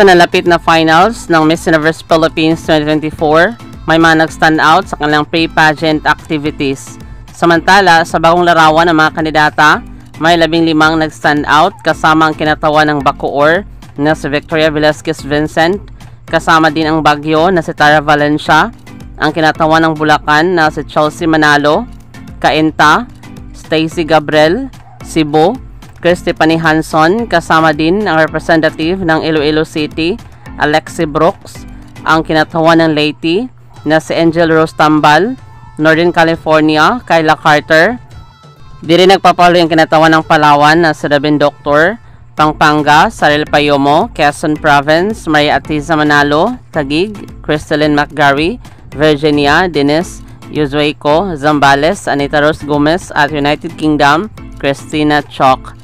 Sa nalapit na finals ng Miss Universe Philippines 2024, may mga nag-stand out sa kanilang pre-pageant activities. Samantala, sa bagong larawan ng mga kandidata, may 15 nag-stand out kasama ang kinatawan ng Bacoor na si Victoria Velasquez Vincent, kasama din ang Baguio na si Tara Valencia, ang kinatawan ng Bulacan na si Chelsea Manalo, Cainta, Stacy Gabriel, Cebu, Christy Pani Hanson, kasama din ang representative ng Iloilo City, Alexi Brooks, ang kinatawan ng Leyte na si Angel Rose Tambal, Northern California, Kyla Carter. Di rin nagpapalo yung kinatawan ng Palawan na si Rabin Doctor, Pampanga, Saril Payomo, Quezon Province, Maria Atiza Manalo, Taguig, Crystalline McGarry, Virginia, Dennis, Yuzueco, Zambales, Anita Rose Gomez at United Kingdom, Christina Chok.